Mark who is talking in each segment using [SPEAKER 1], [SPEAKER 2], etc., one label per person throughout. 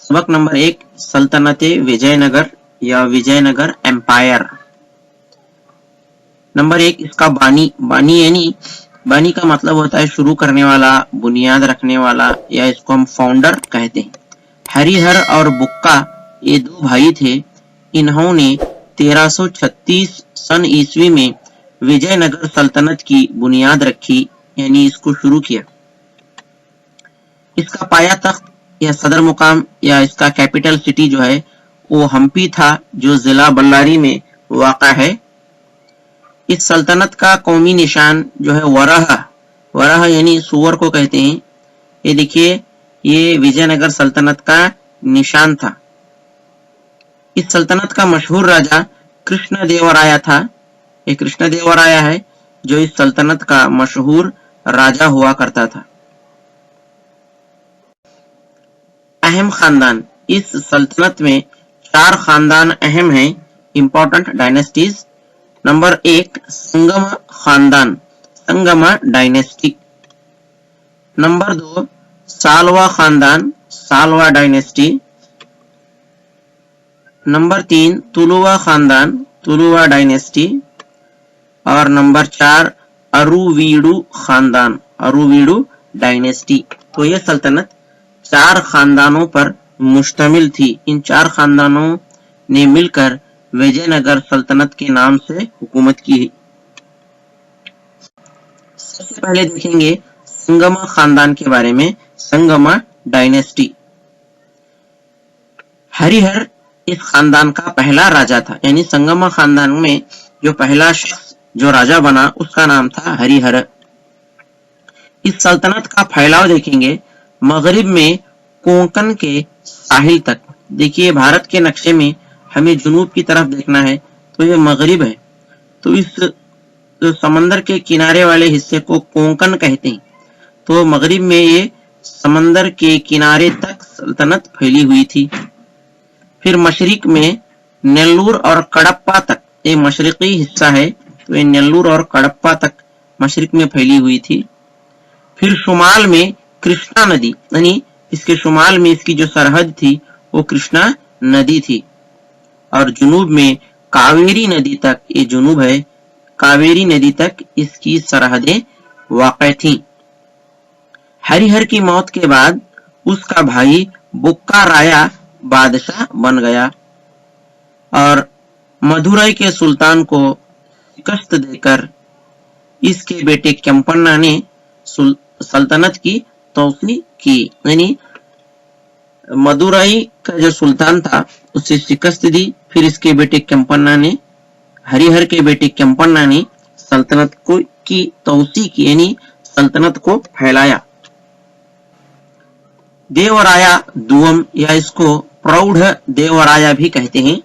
[SPEAKER 1] सबक नंबर 1 सल्तनत विजयनगर या विजयनगर एम्पायर। नंबर 1 इसका बानी। बानी का मतलब होता है शुरू करने वाला, बुनियाद रखने वाला, या इसको हम फाउंडर कहते हैं। हरिहर और बुक्का ये दो भाई थे। इन्होंने 1336 सन ईस्वी में विजयनगर सल्तनत की बुनियाद रखी, यानी इसको शुरू किया। इसका पाया तख्त या सदर मुकाम या इसका कैपिटल सिटी जो है वो हम्पी था, जो जिला बल्लारी में वाक़ा है। इस सल्तनत का कौमी निशान जो है वराह यानी सुअर को कहते हैं। ये देखिए, ये विजयनगर सल्तनत का निशान था। इस सल्तनत का मशहूर राजा कृष्णदेवराया था। ये कृष्णदेवराया है जो इस सल्तनत का मशहूर राजा हुआ करता था। अहम खानदान। इस सल्तनत में 4 खानदान अहम हैं, इंपॉर्टेंट डायनेस्टीज। नंबर 1 संगम खानदान, संगमा डायनेस्टी। नंबर 2 सालवा खानदान, सालवा डायनेस्टी। नंबर 3 तुलुवा खानदान, तुलुवा डायनेस्टी। और नंबर 4 अरुवीडु खानदान, अरुवीडु डायनेस्टी। तो यह सल्तनत 4 खानदानों पर मुश्तमिल थी। इन 4 खानदानों ने मिलकर विजयनगर सल्तनत के नाम से हुकूमत की। सबसे पहले देखेंगे संगमा खानदान के बारे में, संगमा डायनेस्टी। हरिहर इस खानदान का पहला राजा था, यानी संगमा खानदान में जो पहला शख्स जो राजा बना उसका नाम था हरिहर। इस सल्तनत का फैलाव देखेंगे मगरिब में कोंकण के साहिल तक। देखिए, भारत के नक्शे में हमें जुनूब की तरफ देखना है तो ये मगरिब है, तो इस समंदर के किनारे वाले हिस्से को कोंकण कहते हैं। तो मगरिब में ये समंदर के किनारे तक सल्तनत फैली हुई थी। फिर मशरिक में नेल्लूर और कडप्पा तक, ये मशरिकी हिस्सा है, तो ये नेल्लूर और कडप्पा तक मशरिक में फैली हुई थी। फिर शुमाल में कृष्णा नदी, यानी इसके शुमाल में इसकी जो सरहद थी वो कृष्णा नदी थी। और जुनूब में कावेरी नदी तक, ये जुनूब है, कावेरी नदी तक इसकी सरहदें वाक़ थी। हरिहर की मौत के बाद उसका भाई बुक्का राया बादशाह बन गया और मदुरई के सुल्तान को शिकस्त देकर इसके बेटे केम्पन्ना ने सल्तनत की तौसी की, यानी मदुरई का जो सुल्तान था उसे शिकस्त दी। फिर इसके बेटे केम्पन्ना ने, हरिहर के बेटे केम्पन्ना ने सल्तनत को की तौसी की, यानी सल्तनत को फैलाया। देवराया दुवम या इसको प्रौढ़ देवराया भी कहते हैं।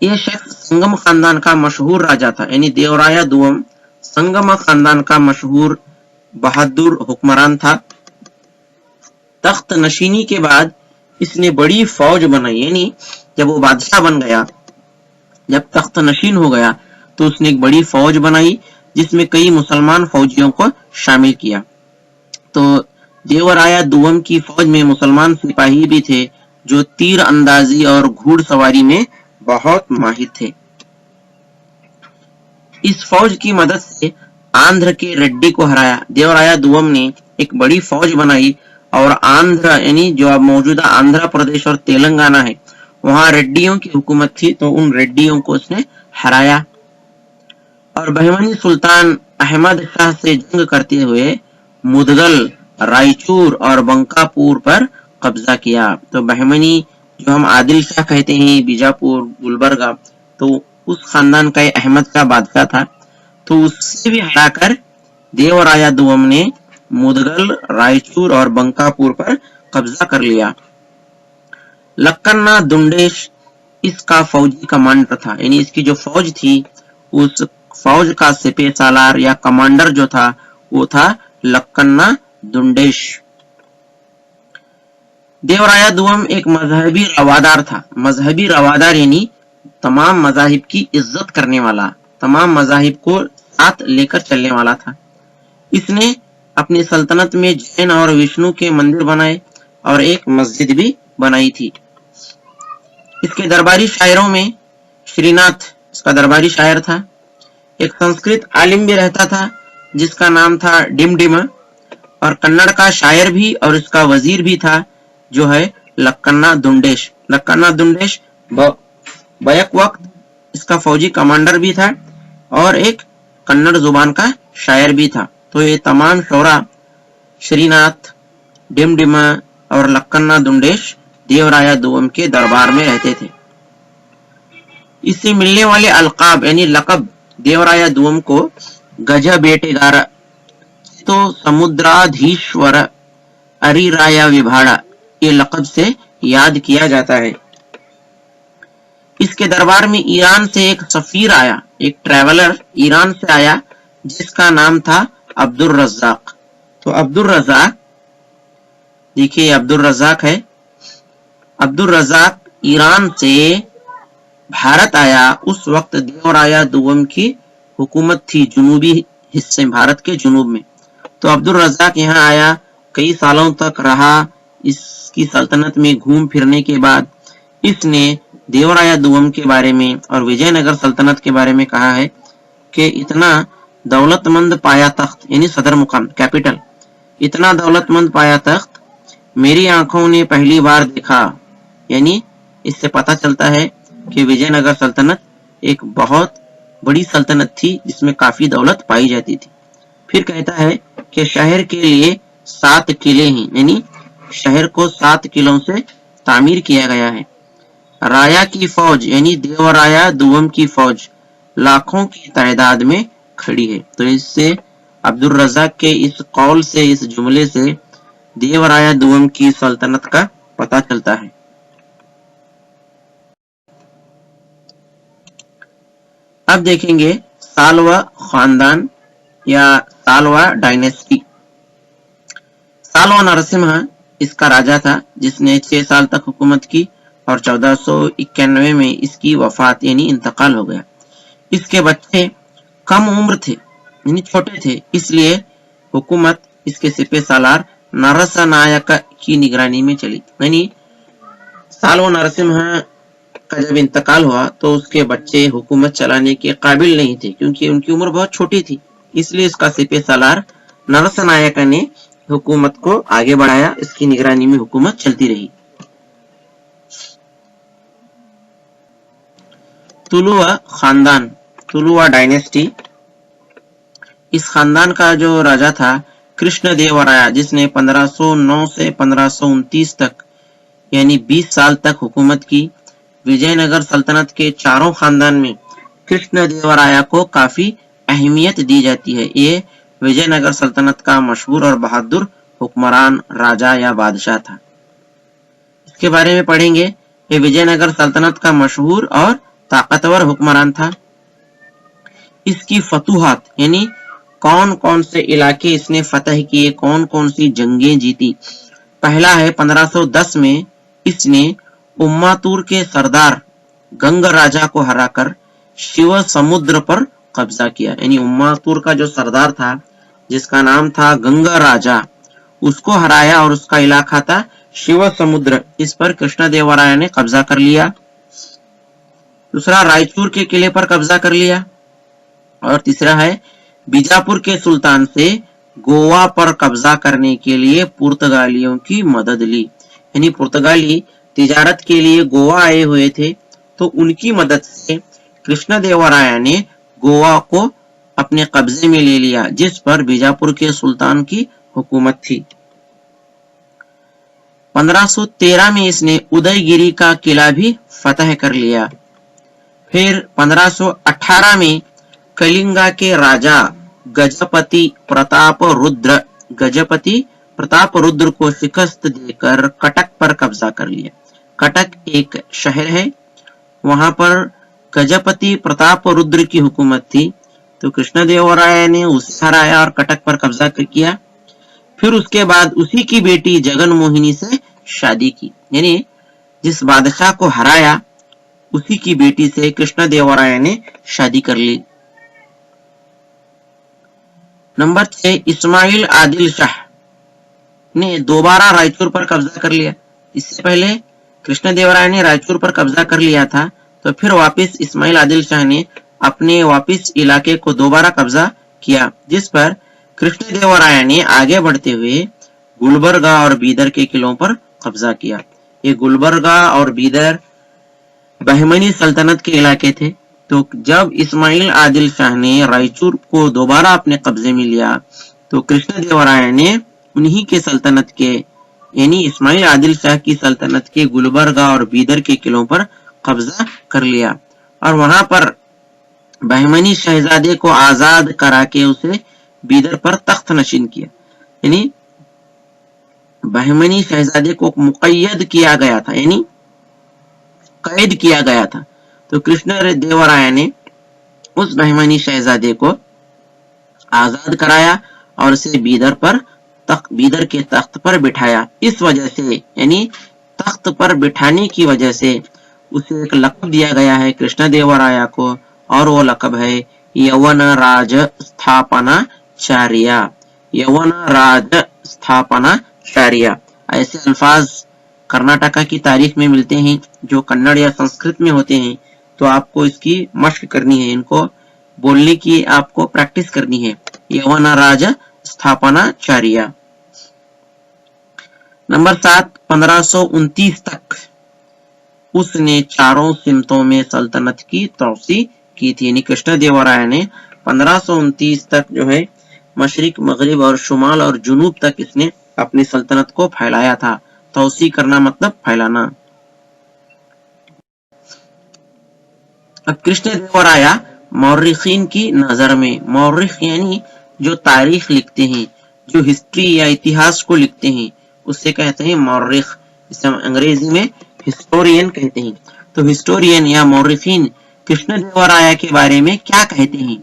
[SPEAKER 1] यह शख्स संगम खानदान का मशहूर राजा था, यानी देवराया दुवम संगम खानदान का मशहूर बहादुर हुक्मरान था। तख्त नशीनी के बाद इसने बड़ी फौज बनाई, यानी जब वो बादशाह बन गया, जब तख्त नशीन हो गया तो उसने एक बड़ी फौज बनाई जिसमें कई मुसलमान फौजियों को शामिल किया। तो देवराया दुवम की फौज में मुसलमान सिपाही भी थे जो तीर अंदाजी और घुड़सवारी में बहुत माहिर थे। इस फौज की मदद से आंध्र के रेड्डी को हराया। देवराया दुवम ने एक बड़ी फौज बनाई और आंध्र, यानी जो अब मौजूदा आंध्र प्रदेश और तेलंगाना है, वहां रेड्डियों की हुकूमत थी, तो उन रेड्डियों को उसने हराया। और बहमनी सुल्तान अहमद शाह से जंग करते हुए मुदगल, रायचूर और बंकापुर पर कब्जा किया। तो बहमनी जो हम आदिल शाह कहते हैं, बीजापुर, गुलबर्गा, तो उस खानदान का अहमद शाह बादशाह था। तो उससे भी हराकर देवराया दुवम ने मुदगल, रायचूर और बंकापुर पर कब्जा कर लिया। लक्कन्ना दुंडेश इसका फौजी कमांडर था, यानी इसकी जो फौज थी उस फौज का सिपह सालार या कमांडर जो था वो था लक्कन्ना दुंडेश। देवराया दुवम एक मजहबी रवादार था। मजहबी रवादार यानी तमाम मजाहिब की इज्जत करने वाला, तमाम मजाहिब को साथ लेकर चलने वाला था। इसने अपनी सल्तनत में जैन और विष्णु के मंदिर बनाए, और एक मस्जिद भी बनाई थी। इसके दरबारी शायरों में श्रीनाथ इसका दरबारी शायर था। एक संस्कृत आलिम भी रहता था जिसका नाम था डिमडिमा, और कन्नड़ का शायर भी और इसका वजीर भी था जो है लक्कन्ना दुंडेश। लक्कन्ना दुंडेश बैक वक्त इसका फौजी कमांडर भी था और एक कन्नड़ जुबान का शायर भी था। तो ये तमाम शोरा श्रीनाथ, डिमडिमा और लक्कन्ना दुंडेश देवराया दुवम के दरबार में रहते थे। इससे मिलने वाले अलकाब यानी लकब देवराया दुवम को गज बेटेगार, तो समुद्राधीश्वर, अरिराया विभाड़ा ये लकब से याद किया जाता है। इसके दरबार में ईरान से एक सफीर आया, एक ट्रैवलर ईरान से आया जिसका नाम था अब्दुल रज़ाक। तो अब्दुल रज़ाक, देखिए अब्दुल रज़ाक है। अब्दुल रज़ाक ईरान से भारत आया। उस वक्त देवराया दुवम की हुकूमत थी जुनूबी हिस्से भारत के जुनूब में। तो अब्दुल रज़ाक यहाँ आया, कई सालों तक रहा। इसकी सल्तनत में घूम फिरने के बाद इसने देवराया दुवम के बारे में और विजयनगर सल्तनत के बारे में कहा है कि इतना दौलतमंद पाया तख्त, यानी सदर मुकाम कैपिटल, इतना दौलतमंद पाया तख्त मेरी आंखों ने पहली बार देखा। यानी इससे पता चलता है कि विजयनगर सल्तनत एक बहुत बड़ी सल्तनत थी जिसमें काफी दौलत पाई जाती थी। फिर कहता है कि शहर के लिए 7 किले हैं, यानी शहर को 7 किलों से तामीर किया गया है। राया की फौज यानी देवराया दुवम की फौज लाखों की तादाद में खड़ी है। तो इससे अब्दुल रज़ाक के इस कौल से, इस जुमले से देवराया दुवम की सल्तनत का पता चलता है। अब देखेंगे सालवा खानदान या सालवा डायनेस्टी। सालवा नरसिम्हा इसका राजा था जिसने 6 साल तक हुकूमत की और 1491 में इसकी वफात यानी इंतकाल हो गया। इसके बच्चे कम उम्र थे यानी छोटे थे, इसलिए हुकूमत इसके सिपह सालार नरसनायक की निगरानी में चली। यानी सालवा नरसिम्हा का जब इंतकाल हुआ तो उसके बच्चे हुकूमत चलाने के काबिल नहीं थे क्योंकि उनकी उम्र बहुत छोटी थी, इसलिए इसका सिपह सालार नरसनायक ने हुकूमत को आगे बढ़ाया। इसकी निगरानी में हुकूमत चलती रही। तुलुवा खानदान, तुलुवा डायनेस्टी, इस खानदान का जो राजा था कृष्ण देवराया, जिसने 1509 से 1529 तक यानी 20 साल तक हुकूमत की। विजयनगर सल्तनत के चारों खानदान में कृष्ण देवराया को काफी अहमियत दी जाती है। ये विजयनगर सल्तनत का मशहूर और बहादुर हुक्मरान, राजा या बादशाह था। इसके बारे में पढ़ेंगे। ये विजयनगर सल्तनत का मशहूर और ताकतवर हुक्मरान था। इसकी फतूहात यानी कौन कौन से इलाके इसने फतह किए, कौन कौन सी जंगें जीती। पहला है 1510 में इसने उम्मातूर के सरदार गंग राजा को हराकर शिव समुद्र पर कब्जा किया। यानी उम्मातूर का जो सरदार था जिसका नाम था गंग राजा, उसको हराया और उसका इलाका था शिव समुद्र, इस पर कृष्ण देवराय ने कब्जा कर लिया। दूसरा रायचूर के किले पर कब्जा कर लिया। और तीसरा है बीजापुर के सुल्तान से गोवा पर कब्जा करने के लिए पुर्तगालियों की मदद ली। यानी पुर्तगाली तिजारत के लिए गोवा आए हुए थे, तो उनकी मदद से कृष्ण देवराय ने गोवा को अपने कब्जे में ले लिया, जिस पर बीजापुर के सुल्तान की हुकूमत थी। 1513 में इसने उदयगिरी का किला भी फतह कर लिया। फिर 1518 में कलिंगा के राजा गजपति प्रताप रुद्र को शिकस्त देकर कटक पर कब्जा कर लिया। कटक एक शहर है, वहां पर गजपति प्रताप रुद्र की हुकूमत थी, तो कृष्णदेवराय ने उसे हराया और कटक पर कब्जा किया। फिर उसके बाद उसी की बेटी जगन मोहिनी से शादी की। यानी जिस बादशाह को हराया उसी की बेटी से कृष्णदेवराय ने शादी कर ली। नंबर 6 इस्माइल आदिल शाह। ने दोबारा रायचूर पर कब्जा कर लिया। इससे पहले कृष्णदेवराय ने रायचूर पर कब्जा कर लिया था, तो फिर वापस इस्माइल आदिल शाह ने अपने वापस इलाके को दोबारा कब्जा किया, जिस पर कृष्णदेवराय ने आगे बढ़ते हुए गुलबर्गा और बीदर के किलों पर कब्जा किया। ये गुलबर्गा और बीदर बहमनी सल्तनत के इलाके थे। तो जब इस्माइल आदिल शाह ने रायचूर को दोबारा अपने कब्जे में लिया, तो कृष्णदेवराय ने उन्हीं के सल्तनत के यानी इस्माइल आदिल शाह की सल्तनत के गुलबर्गा और बीदर के किलों पर कब्जा कर लिया और वहां पर बहमनी शहजादे को आजाद करा के उसे बीदर पर तख्त नशीन किया। यानी बहमनी शहजादे को मुक़य्यद किया गया था, यानी कैद किया गया था। तो कृष्णदेवराय ने उस बहमनी शहजादे को आजाद कराया और उसे बीदर के तख्त पर बिठाया। इस वजह से यानी तख्त पर बिठाने की वजह से उसे एक लक़ब दिया गया है कृष्णदेवराय को, और वो लक़ब है यवन राज स्थापनाचार्य। यवन राज स्थापनाचार्य ऐसे अल्फाज कर्नाटका की तारीख में मिलते हैं जो कन्नड़ या संस्कृत में होते हैं, तो आपको इसकी मशक करनी है, इनको बोलने की आपको प्रैक्टिस करनी है। यवन राज स्थापनाचार्य। नंबर 7, 1529 तक उसने चारों सिमतों में सल्तनत की तौसी की थी। यानी कृष्णदेवराय ने 1529 तक जो है मशरिक, मगरिब और शुमाल और जुनूब तक इसने अपनी सल्तनत को फैलाया था। तौसी करना मतलब फैलाना। अब कृष्णदेवराय मौर्रिखीन की नजर में, मौर्रिख यानी जो तारीख लिखते हैं, जो हिस्ट्री या इतिहास को लिखते हैं, उससे कहते हैं मौर्रिख। इसे हम अंग्रेजी में हिस्टोरियन कहते हैं। तो हिस्टोरियन या मौर्रिखीन कृष्णदेवराय के बारे में क्या कहते हैं?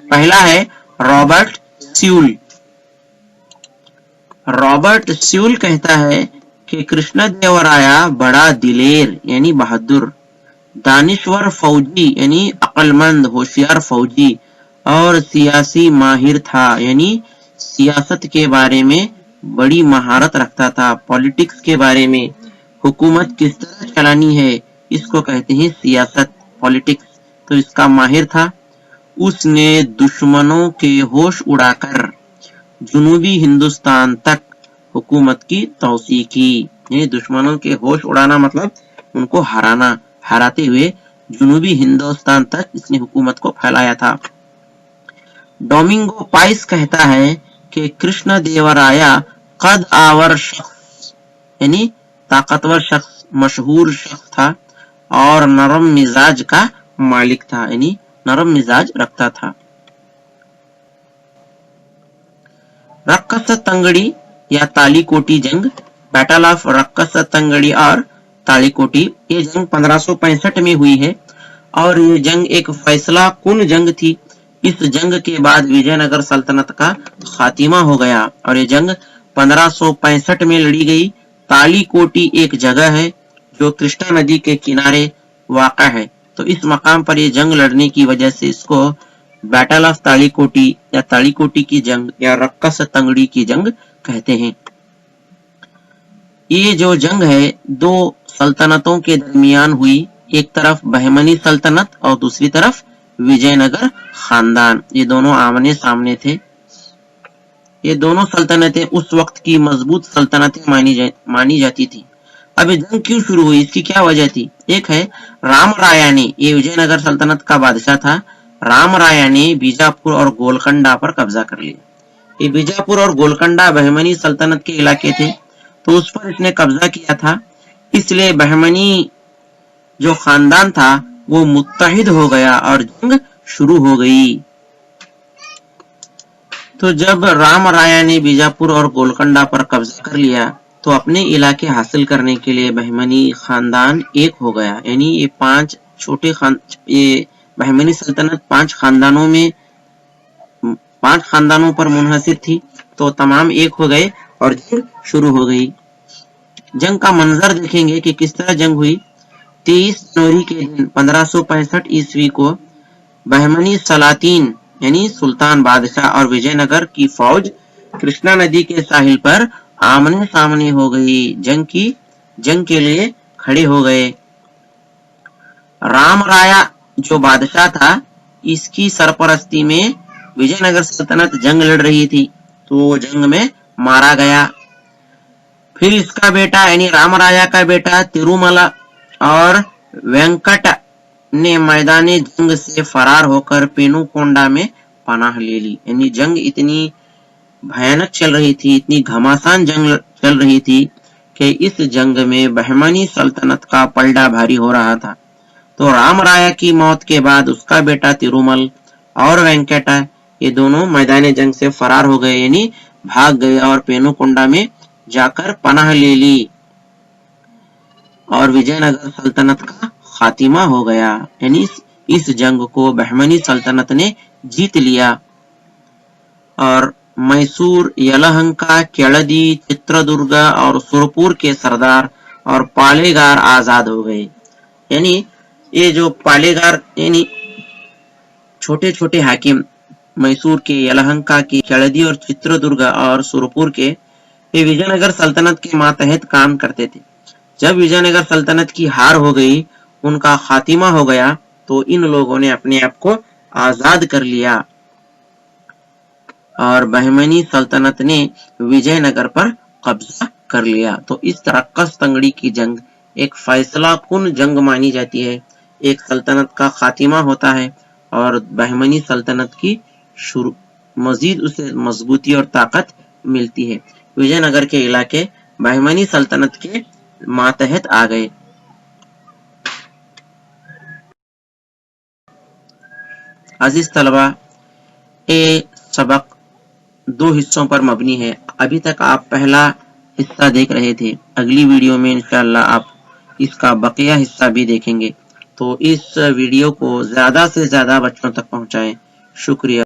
[SPEAKER 1] पहला है रॉबर्ट स्यूल। रॉबर्ट स्यूल कहता है कि कृष्णदेवराय बड़ा दिलेर यानी बहादुर, दानिश्वर फौजी यानी अक्लमंद होशियार फौजी और सियासी माहिर था, यानी सियासत के बारे में बड़ी महारत रखता था। पॉलिटिक्स के बारे में, हुकूमत किस तरह चलानी है, इसको कहते हैं सियासत, पॉलिटिक्स। तो इसका माहिर था। उसने दुश्मनों के होश उड़ाकर जुनूबी हिंदुस्तान तक हुकूमत की तौसी की। ये दुश्मनों के होश उड़ाना मतलब उनको हराना, हराते हुए जुनूबी हिंदुस्तान तक इसने हुकूमत को फैलाया था। डोमिंगो पाइस कहता है कि कृष्णदेवराय कद आवर शख्स यानी ताकतवर शख्स, मशहूर शख्स था और नरम मिजाज का मालिक था, यानी नरम मिजाज रखता था। रक्कस तंगड़ी या तालीकोटी जंग, बैटल ऑफ रक्कस तंगड़ी और तालीकोटी, ये जंग 1565 में हुई है और ये जंग एक फैसला कुन जंग थी। इस जंग के बाद विजयनगर सल्तनत का खात्मा हो गया और ये जंग 1565 में लड़ी गई। तालीकोटी एक जगह है जो कृष्णा नदी के किनारे वाक़ा है। तो इस मकाम पर ये जंग लड़ने की वजह से इसको बैटल ऑफ तालीकोटी या तालीकोटी की जंग या रक्कस तंगड़ी की जंग कहते हैं। ये जो जंग है दो सल्तनतों के दरमियान हुई, एक तरफ बहमनी सल्तनत और दूसरी तरफ विजयनगर खानदान। ये दोनों आमने सामने थे। ये दोनों सल्तनतें उस वक्त की मजबूत सल्तनतें मानी जाती थी। अब ये जंग क्यों शुरू हुई, इसकी क्या वजह थी? एक है राम राया ने, ये विजयनगर सल्तनत का बादशाह था, राम राया ने बीजापुर और गोलकंडा पर कब्जा कर लिया। ये बीजापुर और गोलकंडा बहमनी सल्तनत के इलाके थे, तो उस पर इसने कब्जा किया था। इसलिए बहमनी जो खानदान था वो मुत्तहिद हो गया और जंग शुरू हो गई। तो जब राम राया ने बीजापुर और गोलकंडा पर कब्जा कर लिया तो अपने इलाके हासिल करने के लिए बहमनी खानदान एक हो गया। यानी ये ये बहमनी सल्तनत 5 खानदानों पर मुनहसिर थी, तो तमाम एक हो गए और जंग शुरू हो गई। जंग का मंजर देखेंगे कि किस तरह जंग हुई। 23 जनवरी के दिन 1565 ईस्वी को बहमनी सलातीन यानी सुल्तान बादशाह और विजयनगर की फौज कृष्णा नदी के साहिल पर आमने सामने हो गई, जंग के लिए खड़े हो गए। राम राया जो बादशाह था, इसकी सरपरस्ती में विजयनगर सल्तनत जंग लड़ रही थी, तो वो जंग में मारा गया। फिर इसका बेटा यानी राम राया का बेटा तिरुमला और वेंकट ने मैदानी जंग से फरार होकर पेनुकोंडा में पनाह ले ली। यानी जंग इतनी भयानक चल रही थी, इतनी घमासान जंग चल रही थी कि इस जंग में बहमनी सल्तनत का पलड़ा भारी हो रहा था। तो राम राया की मौत के बाद उसका बेटा तिरुमल और वेंकटा ये दोनों मैदानी जंग से फरार हो गए, यानी भाग गए और पेनुकोंडा में जाकर पनाह ले ली और विजयनगर सल्तनत का खातिमा हो गया। यानी इस जंग को बहमनी सल्तनत ने जीत लिया और मैसूर, यलहंका, केळदी, चित्रदुर्ग और सुरपुर के सरदार और पालेगार आजाद हो गए। यानी ये जो पालेगार यानी छोटे छोटे हाकिम मैसूर के, यलहंका के, केळदी और चित्रदुर्ग और सुरपुर के, ये विजयनगर सल्तनत के मातहत काम करते थे। जब विजयनगर सल्तनत की हार हो गई, उनका खातिमा हो गया, तो इन लोगों ने अपने आप को आजाद कर लिया और बहमनी सल्तनत ने विजयनगर पर कब्जा कर लिया। तो इस तरह कस्तंगड़ी की जंग एक फैसला कुन जंग मानी जाती है। एक सल्तनत का खातिमा होता है और बहमनी सल्तनत की मजीद उसे मजबूती और ताकत मिलती है। विजयनगर के इलाके बहमनी सल्तनत के मातहत आ गए। अजीज तलबा, ये सबक 2 हिस्सों पर मबनी है। अभी तक आप पहला हिस्सा देख रहे थे, अगली वीडियो में इंशाअल्लाह आप इसका बकिया हिस्सा भी देखेंगे। तो इस वीडियो को ज्यादा से ज्यादा बच्चों तक पहुंचाएं। शुक्रिया।